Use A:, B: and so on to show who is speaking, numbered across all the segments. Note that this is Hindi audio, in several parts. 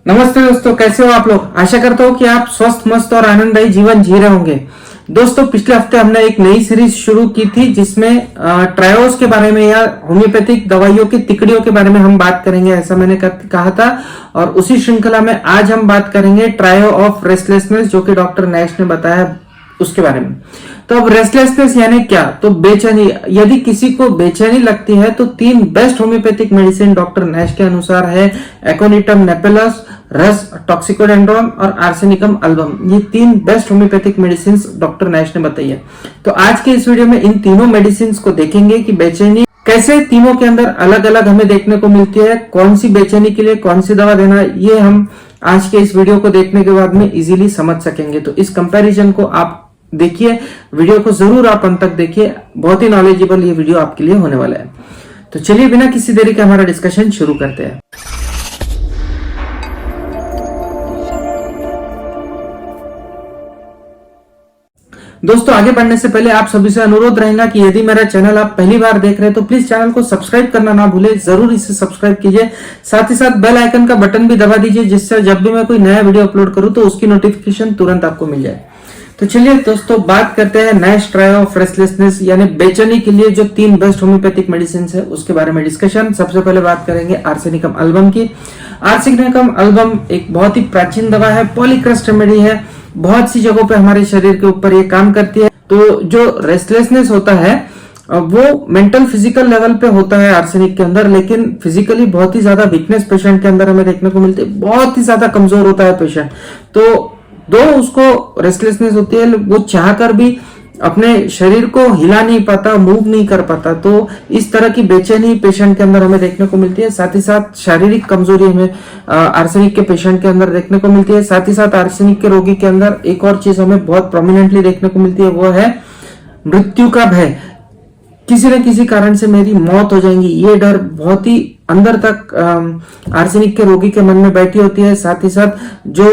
A: नमस्ते दोस्तों, कैसे हो आप लोग। आशा करता हूँ कि आप स्वस्थ मस्त और आनंददायी जीवन जी रहे होंगे। दोस्तों, पिछले हफ्ते हमने एक नई सीरीज शुरू की थी जिसमें ट्रायोस के बारे में या होम्योपैथिक दवाइयों की तिकड़ियों के बारे में हम बात करेंगे, ऐसा मैंने कहा था। और उसी श्रृंखला में आज हम बात करेंगे ट्रायो ऑफ रेस्टलेसनेस, जो कि डॉक्टर नैश ने बताया उसके बारे में। तो अब रेस्टलेसनेस यानी क्या, तो बेचैनी। यदि किसी को बेचैनी लगती है तो 3 best homeopathic medicine doctor Nash के अनुसार है एक्ोनिटम नेपेलस, रस टॉक्सिकोडेंड्रोन और आर्सेनिकम अल्बम। ये 3 best homeopathic medicine doctor Nash ने बताई है। तो आज के इस वीडियो में इन तीनों मेडिसिन को देखेंगे कि बेचैनी कैसे तीनों के अंदर अलग अलग हमें देखने को मिलती है, कौन सी बेचैनी के लिए कौन सी दवा देना, ये हम आज के इस वीडियो को देखने के बाद में इजीली समझ सकेंगे। तो इस कंपैरिजन को आप देखिए, वीडियो को जरूर आप अंत तक देखिए, बहुत ही नॉलेजेबल ये वीडियो आपके लिए होने वाला है। तो चलिए बिना किसी देरी के हमारा डिस्कशन शुरू करते हैं। दोस्तों, आगे बढ़ने से पहले आप सभी से अनुरोध रहेगा कि यदि मेरा चैनल आप पहली बार देख रहे हैं तो प्लीज चैनल को सब्सक्राइब करना ना भूले, जरूर इसे सब्सक्राइब कीजिए। साथ ही साथ बेल आइकन का बटन भी दबा दीजिए, जिससे जब भी मैं कोई नया वीडियो अपलोड करूं तो उसकी नोटिफिकेशन तुरंत आपको मिल जाए। तो चलिए दोस्तों, बात करते हैं नैश ट्रायो ऑफ रेस्टलेसनेस यानी बेचैनी के लिए जो 3 बेस्ट होम्योपैथिक मेडिसिन है उसके बारे में डिस्कशन। सबसे पहले बात करेंगे आर्सेनिकम अल्बम की। आर्सेनिकम अल्बम एक बहुत ही प्राचीन दवा है, पॉलीक्रस्ट रेमेडी है, बहुत सी जगहों पे हमारे शरीर के ऊपर ये काम करती है। तो जो रेस्टलेसनेस होता है वो मेंटल फिजिकल लेवल पे होता है आर्सेनिक के अंदर, लेकिन फिजिकली बहुत ही ज्यादा वीकनेस पेशेंट के अंदर हमें देखने को मिलती है, बहुत ही ज्यादा कमजोर होता है पेशेंट। तो दो उसको रेस्टलेसनेस होती है, वो चाहकर भी अपने शरीर को हिला नहीं पाता, मूव नहीं कर पाता। तो इस तरह की बेचैनी पेशेंट के अंदर हमें देखने को मिलती है। साथ ही साथ शारीरिक कमजोरी हमें आर्सेनिक के पेशेंट के अंदर देखने को मिलती है। साथ ही साथ आर्सेनिक के रोगी के अंदर एक और चीज हमें बहुत प्रोमिनेंटली देखने को मिलती है, वो है मृत्यु का भय। किसी न किसी कारण से मेरी मौत हो जाएगी, ये डर बहुत ही अंदर तक आर्सेनिक के रोगी के मन में बैठी होती है। साथ ही साथ जो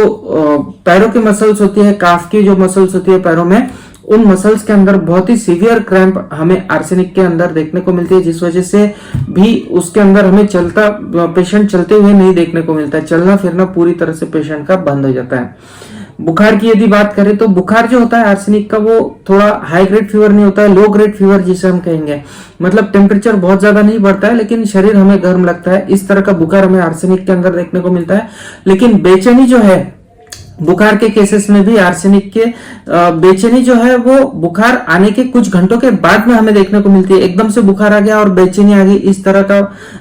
A: पैरों की मसल्स होती है, काफ की जो मसल्स होती है पैरों में, उन मसल्स के अंदर बहुत ही सीवियर क्रैम्प हमें आर्सेनिक के अंदर देखने को मिलती है, जिस वजह से भी उसके अंदर हमें पेशेंट चलते हुए नहीं देखने को मिलता है। चलना फिरना पूरी तरह से पेशेंट का बंद हो जाता है। बुखार की यदि बात करें तो बुखार जो होता है आर्सेनिक का, वो थोड़ा हाई ग्रेड फीवर नहीं होता है, लो ग्रेड फीवर जिसे हम कहेंगे। मतलब टेम्परेचर बहुत ज्यादा नहीं बढ़ता है लेकिन शरीर हमें गर्म लगता है, इस तरह का बुखार हमें आर्सेनिक के अंदर देखने को मिलता है। लेकिन बेचैनी जो है बुखार के केसेस में भी आर्सेनिक के बेचैनी जो है वो बुखार आने के कुछ घंटों के बाद में हमें देखने को मिलती है। एकदम से बुखार आ गया और बेचैनी आ गई, इस तरह का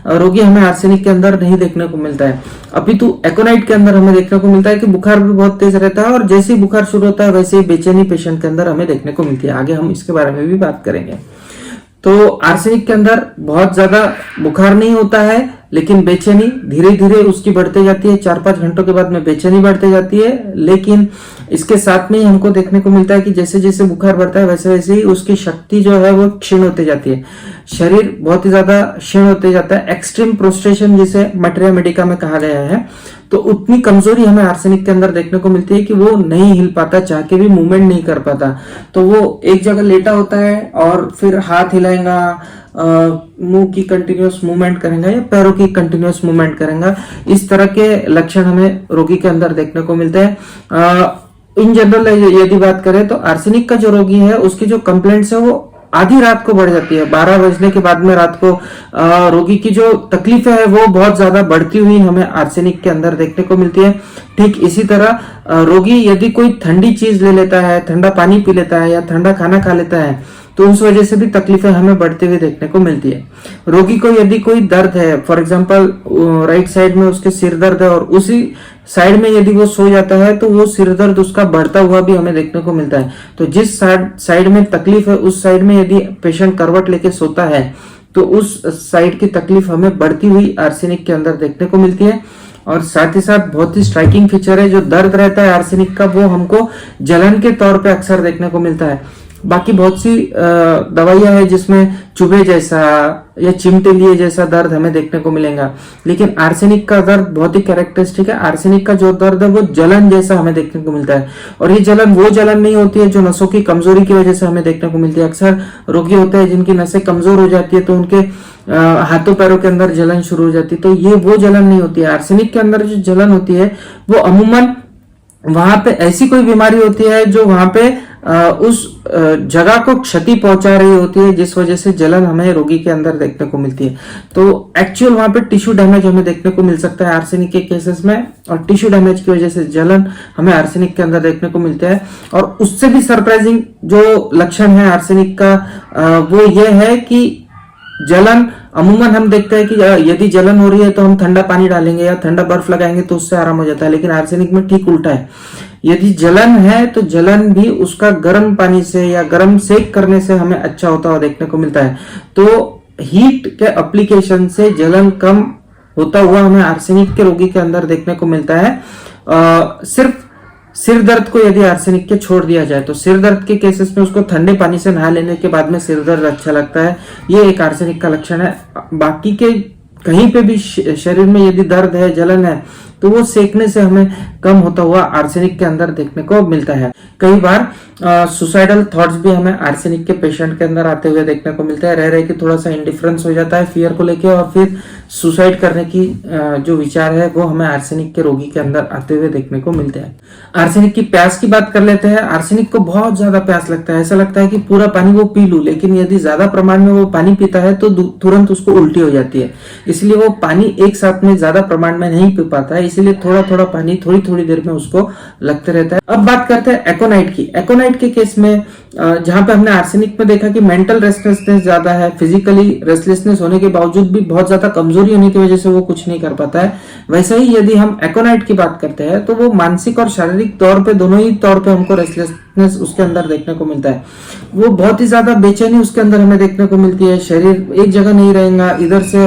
A: रोगी हमें आर्सेनिक के अंदर नहीं देखने को मिलता है। अपितु एकोनाइट के अंदर हमें देखने को मिलता है कि बुखार भी बहुत तेज रहता है और जैसे ही बुखार शुरू होता है वैसे ही बेचैनी पेशेंट के अंदर हमें देखने को मिलती है। आगे हम इसके बारे में भी बात करेंगे। तो आर्सेनिक के अंदर बहुत ज्यादा बुखार नहीं होता है, लेकिन बेचैनी धीरे धीरे उसकी बढ़ते जाती है। 4-5 घंटों के बाद में बेचैनी बढ़ते जाती है, लेकिन इसके साथ में ही हमको देखने को मिलता है कि जैसे जैसे बुखार बढ़ता है वैसे वैसे ही उसकी शक्ति जो है वो क्षीण होती जाती है, शरीर बहुत ही ज्यादा क्षीण होते जाता है। एक्सट्रीम प्रोस्ट्रेशन जिसे मटेरिया मेडिका में कहा गया है, तो उतनी कमजोरी हमें आर्सेनिक के अंदर देखने को मिलती है कि वो नहीं हिल पाता, चाह के भी मूवमेंट नहीं कर पाता। तो वो एक जगह लेटा होता है और फिर हाथ हिलाएगा, मुंह की कंटिन्यूअस मूवमेंट करेंगे या पैरों की कंटिन्यूअस मूवमेंट करेंगे। इस तरह के लक्षण हमें रोगी के अंदर देखने को मिलते हैं। इन जनरल यदि बात करें तो आर्सेनिक का जो रोगी है उसकी जो कंप्लेंट्स है वो आधी रात को बढ़ जाती है। 12 बजने के बाद में रात को रोगी की जो तकलीफें है वो बहुत ज्यादा बढ़ती हुई हमें आर्सेनिक के अंदर देखने को मिलती है। ठीक इसी तरह रोगी यदि कोई ठंडी चीज ले लेता है, ठंडा पानी पी लेता है या ठंडा खाना खा लेता है, तो उस वजह से भी तकलीफें हमें बढ़ते हुए देखने को मिलती है। रोगी को यदि कोई दर्द है, फॉर एग्जांपल राइट साइड में उसके सिर दर्द है और उसी साइड में यदि वो सो जाता है तो वो सिर दर्द उसका बढ़ता हुआ भी हमें देखने को मिलता है। तो जिस साइड में तकलीफ है उस साइड में यदि पेशेंट करवट लेके सोता है तो उस साइड की तकलीफ हमें बढ़ती हुई आर्सेनिक के अंदर देखने को मिलती है। और साथ ही साथ बहुत ही स्ट्राइकिंग फीचर है, जो दर्द रहता है आर्सेनिक का वो हमको जलन के तौर पे अक्सर देखने को मिलता है। बाकी बहुत सी दवाइयां है जिसमें चुभे जैसा या चिमटे लिए जैसा दर्द हमें देखने को मिलेगा, लेकिन आर्सेनिक का दर्द बहुत ही कैरेक्टरिस्टिक है। आर्सेनिक का जो दर्द है वो जलन जैसा हमें देखने को मिलता है, और ये जलन वो जलन नहीं होती है जो नसों की कमजोरी की वजह से हमें देखने को मिलती है। अक्सर रोगी होते हैं जिनकी नसें कमजोर हो जाती है तो उनके हाथों पैरों के अंदर जलन शुरू हो जाती है, तो ये वो जलन नहीं होती है। आर्सेनिक के अंदर जो जलन होती है वो अमूमन वहां पे ऐसी कोई बीमारी होती है जो वहां पे उस जगह को क्षति पहुंचा रही होती है, जिस वजह से जलन हमें रोगी के अंदर देखने को मिलती है। तो एक्चुअल वहां पे टिश्यू डैमेज हमें देखने को मिल सकता है आर्सेनिक के केसेस में, और टिश्यू डैमेज की वजह से जलन हमें आर्सेनिक के अंदर देखने को मिलता है। और उससे भी सरप्राइजिंग जो लक्षण है आर्सेनिक का वो ये है कि जलन अमूमन हम देखते हैं कि यदि जलन हो रही है तो हम ठंडा पानी डालेंगे या ठंडा बर्फ लगाएंगे तो उससे आराम हो जाता है, लेकिन आर्सेनिक में ठीक उल्टा है। यदि जलन है तो जलन भी उसका गर्म पानी से या गर्म सेक करने से हमें अच्छा होता हुआ देखने को मिलता है। तो हीट के एप्लीकेशन से जलन कम होता हुआ हमें आर्सेनिक के रोगी के अंदर देखने को मिलता है। सिर्फ सिर दर्द को यदि आर्सेनिक के छोड़ दिया जाए तो सिर दर्द के केसेस में उसको ठंडे पानी से नहा लेने के बाद में सिर दर्द अच्छा लगता है, ये एक आर्सेनिक का लक्षण है। बाकी के कहीं पे भी शरीर में यदि दर्द है, जलन है, तो वो सेकने से हमें कम होता हुआ आर्सेनिक के अंदर देखने को मिलता है। कई बार सुसाइडल थॉट्स भी हमें आर्सेनिक के पेशेंट के अंदर आते हुए देखने को मिलता है। रह रहे कि थोड़ा सा इंडिफरेंस हो जाता है फियर को लेके, और फिर सुसाइड करने की जो विचार है वो हमें आर्सेनिक के रोगी के अंदर आते हुए देखने को मिलते हैं। आर्सेनिक की प्यास की बात कर लेते हैं। आर्सेनिक को बहुत ज्यादा प्यास लगता है, ऐसा लगता है कि पूरा पानी वो पी लूं, लेकिन यदि ज्यादा प्रमाण में वो पानी पीता है तो तुरंत उसको उल्टी हो जाती है, इसलिए वो पानी एक साथ में ज्यादा प्रमाण में नहीं पी पाता है, इसीलिए थोड़ा थोड़ा पानी थोड़ी थोड़ी देर में उसको लगते रहता है। अब बात करते हैं एकोनाइट की। एकोनाइट के केस में जहां पे हमने आर्सेनिक में देखा कि मेंटल रेस्टलेसनेस ज्यादा है, फिजिकली रेस्टलेसनेस होने के बावजूद भी बहुत ज्यादा कमजोरी होने की वजह से वो कुछ नहीं कर पाता है, वैसे ही यदि हम एकोनाइट की बात करते हैं तो वो मानसिक और शारीरिक तौर पे दोनों ही तौर पे हमको रेस्टलेसनेस उसके अंदर देखने को मिलता है। वो बहुत ही ज्यादा बेचैनी उसके अंदर हमें देखने को मिलती है, शरीर एक जगह नहीं रहेगा, इधर से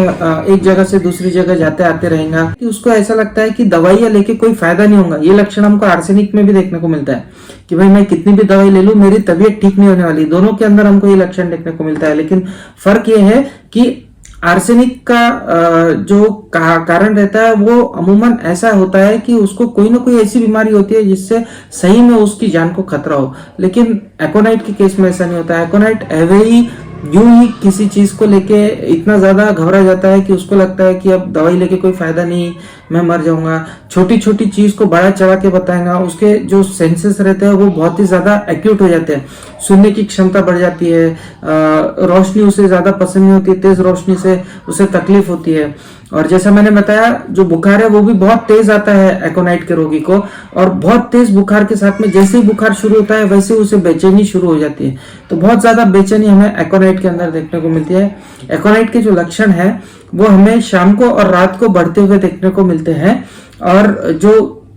A: एक जगह से दूसरी जगह जाते आते रहेगा, कि उसको ऐसा लगता है कि दवाइयां लेके कोई फायदा नहीं होगा। ये लक्षण हमको आर्सेनिक में भी देखने को मिलता है कि भाई मैं कितनी भी दवाई ले लूं मेरी तबीयत ठीक नहीं होने वाली। दोनों के अंदर हमको ये लक्षण देखने को मिलता है, लेकिन फर्क ये है कि आर्सेनिक का जो कारण रहता है वो अमूमन ऐसा होता है कि उसको कोई ना कोई ऐसी बीमारी होती है जिससे सही में उसकी जान को खतरा हो, लेकिन एकोनाइट के केस में ऐसा नहीं होता है। एकोनाइट एवे ही यूं ही किसी चीज को लेके इतना ज्यादा घबरा जाता है कि उसको लगता है कि अब दवाई लेके कोई फायदा नहीं, मैं मर जाऊंगा। छोटी छोटी चीज को बड़ा चढ़ा के बताएगा, उसके जो सेंसेस रहते हैं वो बहुत ही ज्यादा एक्यूट हो जाते हैं, सुनने की क्षमता बढ़ जाती है, रोशनी उसे ज्यादा पसंद नहीं होती, तेज रोशनी से उसे तकलीफ होती है। और जैसा मैंने बताया जो बुखार है वो भी बहुत तेज आता है एकोनाइट के रोगी को, और बहुत तेज बुखार के साथ में जैसे ही बुखार शुरू होता है वैसे उसे बेचैनी शुरू हो जाती है। तो बहुत ज्यादा बेचैनी हमें एकोनाइट के अंदर देखने को मिलती है। एकोनाइट के जो लक्षण है वो हमें शाम को और रात को बढ़ते हुए देखने को मिलते हैं, और जो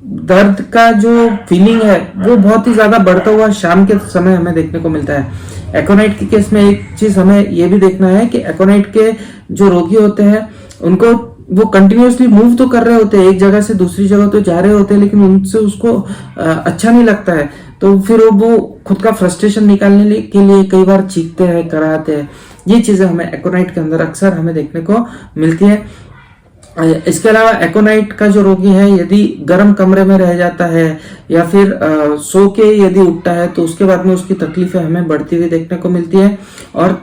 A: दर्द का जो फीलिंग है वो बहुत ही ज्यादा बढ़ता हुआ शाम के समय हमें देखने को मिलता है। एकोनाइट के केस में एक चीज हमें ये भी देखना है कि एकोनाइट के जो रोगी होते हैं उनको वो कंटिन्यूअसली मूव तो कर रहे होते हैं, एक जगह से दूसरी जगह तो जा रहे होते हैं, लेकिन उनसे उसको अच्छा नहीं लगता है, तो फिर वो खुद का फ्रस्ट्रेशन निकालने के लिए कई बार चीखते हैं, कराते हैं। ये चीजें हमें एकोनाइट के अंदर अक्सर हमें देखने को मिलती है। इसके अलावा एकोनाइट का जो रोगी है यदि गर्म कमरे में रह जाता है या फिर सो के यदि उठता है तो उसके बाद में उसकी तकलीफें हमें बढ़ती हुई देखने को मिलती है, और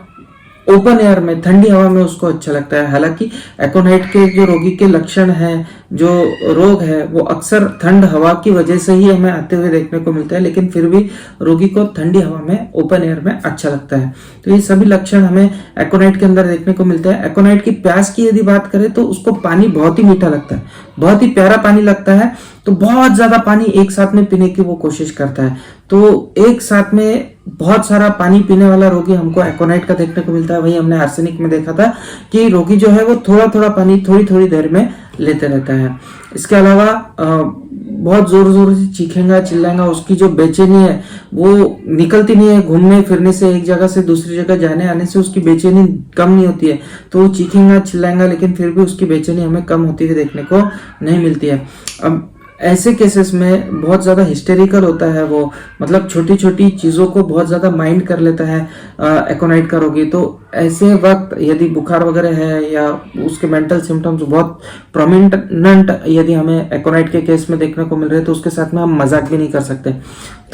A: ओपन एयर में ठंडी हवा में उसको अच्छा लगता है। हालांकि एकोनाइट के जो रोगी के लक्षण हैं, जो रोग है, वो अक्सर ठंड हवा की वजह से ही हमें आते हुए देखने को मिलता है, लेकिन फिर भी रोगी को ठंडी हवा में, ओपन एयर में अच्छा लगता है। तो ये सभी लक्षण हमें एकोनाइट के अंदर देखने को मिलते हैं। एकोनाइट की प्यास की यदि बात करें तो उसको पानी बहुत ही मीठा लगता है, बहुत ही प्यारा पानी लगता है, तो बहुत ज्यादा पानी एक साथ में पीने की वो कोशिश करता है। तो एक साथ में बहुत सारा पानी पीने वाला रोगी हमको एकोनाइट का देखने को मिलता है। वही हमने आर्सेनिक में देखा था कि रोगी जो है वो थोड़ा थोड़ा पानी थोड़ी थोड़ी देर में लेते रहता है। इसके अलावा बहुत जोर जोर से चीखेगा, चिल्लाएगा, उसकी जो बेचैनी है वो निकलती नहीं है। घूमने फिरने से, एक जगह से दूसरी जगह जाने आने से उसकी बेचैनी कम नहीं होती है, तो वो चीखेगा, चिल्लाएगा, लेकिन फिर भी उसकी बेचैनी हमें कम होती हुई देखने को नहीं मिलती है। अब ऐसे केसेस में बहुत ज़्यादा हिस्टेरिकल होता है वो, मतलब छोटी छोटी चीज़ों को बहुत ज़्यादा माइंड कर लेता है एकोनाइट का रोगी। तो ऐसे वक्त यदि बुखार वगैरह है या उसके मेंटल सिम्टम्स बहुत प्रोमिनेंट यदि हमें एकोनाइट के केस में देखने को मिल रहे हैं, तो उसके साथ में हम मजाक भी नहीं कर सकते।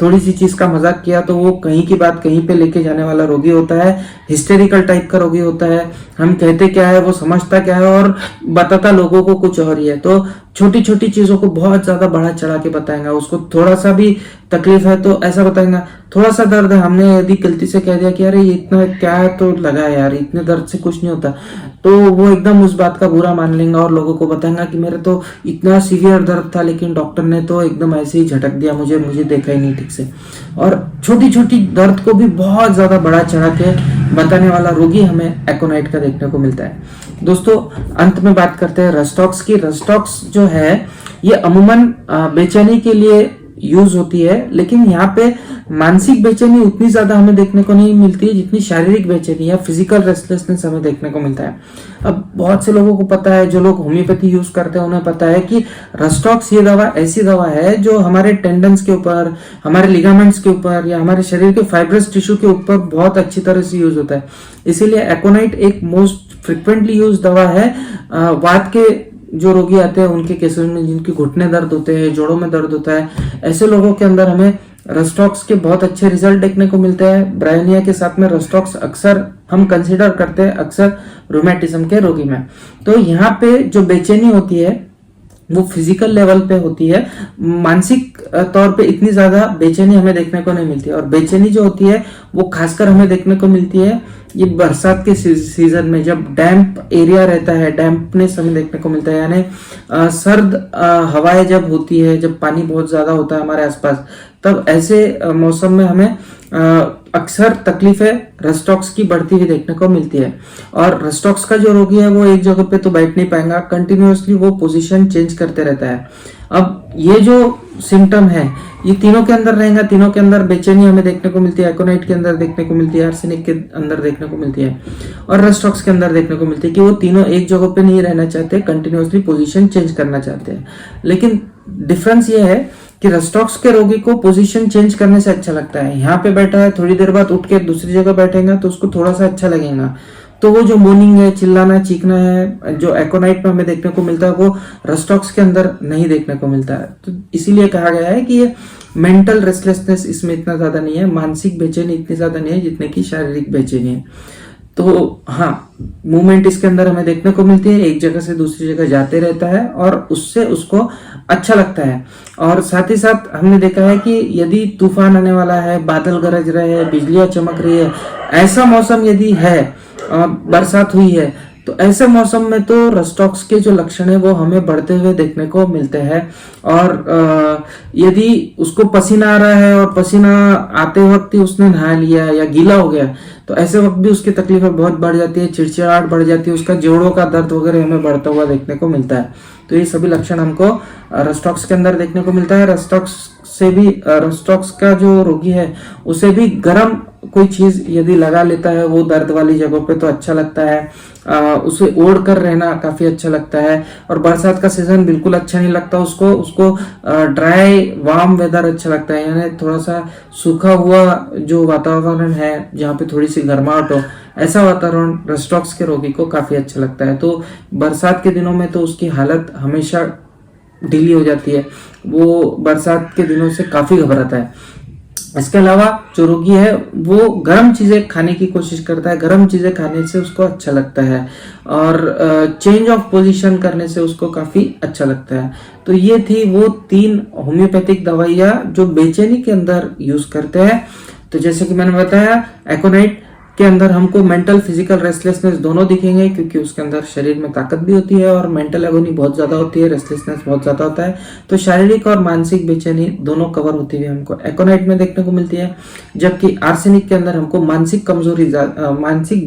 A: थोड़ी सी चीज़ का मजाक किया तो वो कहीं की बात कहीं पे लेके जाने वाला रोगी होता है, हिस्टेरिकल टाइप का रोगी होता है। हम कहते क्या है वो समझता क्या है और बताता लोगों को कुछ और ही है। तो छोटी छोटी चीज़ों को बहुत ज़्यादा बढ़ा चढ़ा के बताएंगा। उसको थोड़ा सा भी तकलीफ है तो ऐसा बताएंगा, थोड़ा सा दर्द है, हमने यदि गलती से कह दिया कि अरे ये इतना क्या है तो लगा है यार, इतने दर्द से कुछ नहीं होता, तो वो एकदम उस बात का बुरा मान लेंगे और लोगों को बताएंगा कि मेरे तो इतना सीवियर दर्द था लेकिन डॉक्टर ने तो एकदम ऐसे ही झटक दिया, मुझे देखा ही नहीं ठीक से। और छोटी छोटी दर्द को भी बहुत ज्यादा बढ़ा चढ़ा के बताने वाला रोगी हमें एकोनाइट का देखने को मिलता है। दोस्तों अंत में बात करते हैं रस्टॉक्स की। रस्टॉक्स जो है ये अमूमन बेचैनी के लिए यूज होती है, लेकिन यहाँ पे मानसिक बेचैनी उतनी ज्यादा हमें देखने को नहीं मिलती है जितनी शारीरिक बेचैनी या फिजिकल रेस्टलेसनेस हमें देखने को मिलता है। अब बहुत से लोगों को पता है, जो लोग होम्योपैथी यूज करते हैं उन्हें पता है कि रस्टॉक्स ये दवा ऐसी दवा है जो हमारे टेंडन्स के ऊपर, हमारे लिगामेंट्स के ऊपर या हमारे शरीर के फाइब्रस टिश्यू के ऊपर बहुत अच्छी तरह से यूज होता है। इसीलिए एकोनाइट एक मोस्ट फ्रिक्वेंटली यूज दवा है वात के जो रोगी आते हैं उनके केसेस में, जिनके घुटने दर्द होते हैं, जोड़ों में दर्द होता है, ऐसे लोगों के अंदर हमें रस्टॉक्स के बहुत अच्छे रिजल्ट देखने को मिलते हैं। ब्रायोनिया के साथ में रस्टॉक्स अक्सर हम कंसीडर करते हैं अक्सर रूमेटिज्म के रोगी में। तो यहाँ पे जो बेचैनी होती है वो फिजिकल लेवल पे होती है, मानसिक तौर पे इतनी ज्यादा बेचैनी हमें देखने को नहीं मिलती है। और बेचैनी जो होती है वो खासकर हमें देखने को मिलती है ये बरसात के सीजन में, जब डैम्प एरिया रहता है, डैम्पनेस हमें देखने को मिलता है, यानी सर्द हवाएं जब होती है, जब पानी बहुत ज्यादा होता है हमारे आसपास, तब ऐसे मौसम में हमें अक्सर तकलीफें रस्टॉक्स की बढ़ती हुई देखने को मिलती है। और रस्टॉक्स का जो रोगी है वो एक जगह पे तो बैठ नहीं पाएगा, कंटिन्यूअसली वो पोजीशन चेंज करते रहता है। अब ये जो सिम्टम है ये तीनों के अंदर रहेगा, तीनों के अंदर बेचैनी हमें देखने को मिलती है, एकोनाइट के अंदर देखने को मिलती है, आर्सेनिक के अंदर देखने को मिलती है और रस्टॉक्स के अंदर देखने को मिलती है कि वो तीनों एक जगह पे नहीं रहना चाहते, कंटिन्यूअसली पोजीशन चेंज करना चाहते हैं। लेकिन डिफरेंस ये है कि रस्टॉक्स के रोगी को पोजीशन चेंज करने से अच्छा लगता है। यहाँ पे बैठा है, थोड़ी देर बाद उठ के दूसरी जगह बैठेगा तो उसको थोड़ा सा अच्छा लगेगा। तो वो जो मोर्निंग है, चिल्लाना चीखना है, जो एकोनाइट में हमें देखने को मिलता है वो रस्टॉक्स के अंदर नहीं देखने को मिलता है। तो इसीलिए कहा गया है कि ये मेंटल रेस्टलेसनेस इसमें इतना ज्यादा नहीं है, मानसिक बेचैनी इतनी ज्यादा नहीं है जितने की शारीरिक बेचैनी है। तो हाँ, मूवमेंट इसके अंदर हमें देखने को मिलती है, एक जगह से दूसरी जगह जाते रहता है और उससे उसको अच्छा लगता है। और साथ ही साथ हमने देखा है कि यदि तूफान आने वाला है, बादल गरज रहे हैं, बिजलियां चमक रही है, ऐसा मौसम यदि है, बरसात हुई है, तो ऐसे मौसम में तो रस्टॉक्स के जो लक्षण है वो हमें बढ़ते हुए देखने को मिलते हैं। और यदि उसको पसीना आ रहा है और पसीना आते वक्त ही उसने नहा लिया या गीला हो गया, तो ऐसे वक्त भी उसकी तकलीफें बहुत बढ़ जाती है, चिड़चिड़ाहट बढ़ जाती है, उसका जोड़ों का दर्द वगैरह हमें बढ़ता हुआ देखने को मिलता है। तो ये सभी लक्षण हमको रस्टॉक्स के अंदर देखने को मिलता है। रस्टॉक्स का जो रोगी है उसे भी गर्म कोई चीज यदि लगा लेता है वो दर्द वाली जगहों पे तो अच्छा लगता है, उसे ओढ़ कर रहना काफी अच्छा लगता है। और बरसात का सीजन बिल्कुल अच्छा नहीं लगता उसको ड्राई वार्म वेदर अच्छा लगता है, यानी थोड़ा सा सूखा हुआ जो वातावरण है जहाँ पे थोड़ी सी गर्माहट हो, ऐसा वातावरण रस्टॉक्स के रोगी को काफी अच्छा लगता है। तो बरसात के दिनों में तो उसकी हालत हमेशा ढीली हो जाती है, वो बरसात के दिनों से काफी घबराता है। इसके अलावा जो रोगी है वो गर्म चीजें खाने की कोशिश करता है, गर्म चीजें खाने से उसको अच्छा लगता है और चेंज ऑफ पोजीशन करने से उसको काफी अच्छा लगता है। तो ये थी वो 3 होम्योपैथिक दवाइयां जो बेचैनी के अंदर यूज करते हैं। तो जैसे कि मैंने बताया, एकोनाइट के अंदर हमको मेंटल फिजिकल रेस्टलेसनेस दोनों दिखेंगे, क्योंकि उसके अंदर शरीर में ताकत भी होती है और मेंटल एगोनी बहुत ज्यादा होती है, रेस्टलेसनेस बहुत ज्यादा होता है। तो शारीरिक और मानसिक बेचैनी दोनों कवर होती हुई हमको एकोनाइट में देखने को मिलती है, जबकि आर्सेनिक के अंदर हमको मानसिक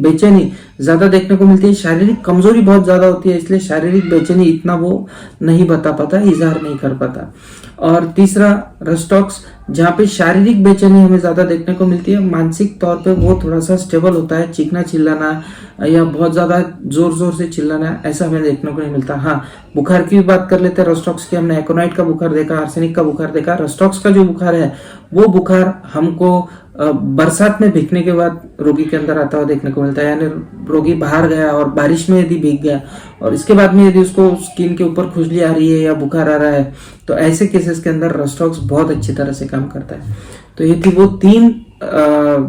A: बेचैनी ज्यादा देखने को मिलती है। शारीरिक कमजोरी बहुत ज्यादा होती है, इसलिए शारीरिक बेचैनी इतना वो नहीं बता पाता, इजहार नहीं कर पाता। और तीसरा रस्टॉक्स, जहाँ पे शारीरिक बेचैनी हमें ज्यादा देखने को मिलती है, मानसिक तौर पे वो थोड़ा सा स्टेबल होता है। चीखना चिल्लाना या बहुत ज्यादा जोर जोर से चिल्लाना ऐसा हमें देखने को नहीं मिलता। हाँ, बुखार की भी बात कर लेते हैं रस्टॉक्स की। हमने एकोनाइट का बुखार देखा, आर्सेनिक का बुखार देखा। रस्टॉक्स का जो बुखार है वो बुखार हमको बरसात में भीगने के बाद रोगी के अंदर आता हुआ देखने को मिलता है। यानी रोगी बाहर गया और बारिश में यदि भीग गया और इसके बाद में यदि उसको स्किन के ऊपर खुजली आ रही है या बुखार आ रहा है, तो ऐसे केसेस के अंदर रस्टॉक्स बहुत अच्छी तरह से काम करता है। तो ये थी वो 3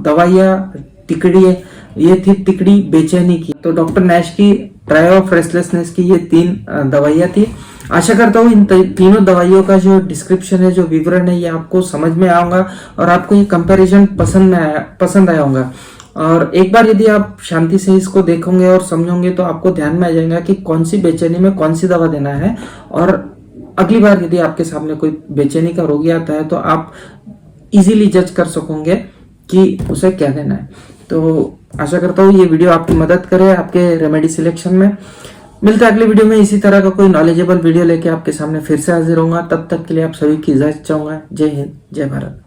A: दवाइयाँ तिकड़ी, ये थी तिकड़ी बेचैनी की। तो डॉक्टर नैश की ट्राई ऑफ रेस्टलेसनेस की ये 3 दवाइयाँ थी। आशा करता हूँ इन तीनों दवाइयों का जो डिस्क्रिप्शन है, जो विवरण है, ये आपको समझ में आऊंगा और आपको ये कंपैरिजन पसंद आया होगा। और एक बार यदि आप शांति से इसको देखोगे और समझोगे तो आपको ध्यान में आ जाएगा कि कौन सी बेचैनी में कौन सी दवा देना है। और अगली बार यदि आपके सामने कोई बेचैनी का रोगी आता है तो आप इजीली जज कर सकोगे कि उसे क्या देना है। तो आशा करता हूँ ये वीडियो आपकी मदद करे आपके रेमेडी सिलेक्शन में। मिलता है अगली वीडियो में इसी तरह का कोई नॉलेजेबल वीडियो लेके आपके सामने फिर से हाजिर होऊंगा। तब तक के लिए आप सभी की इजाजत चाहूंगा। जय हिंद, जय भारत।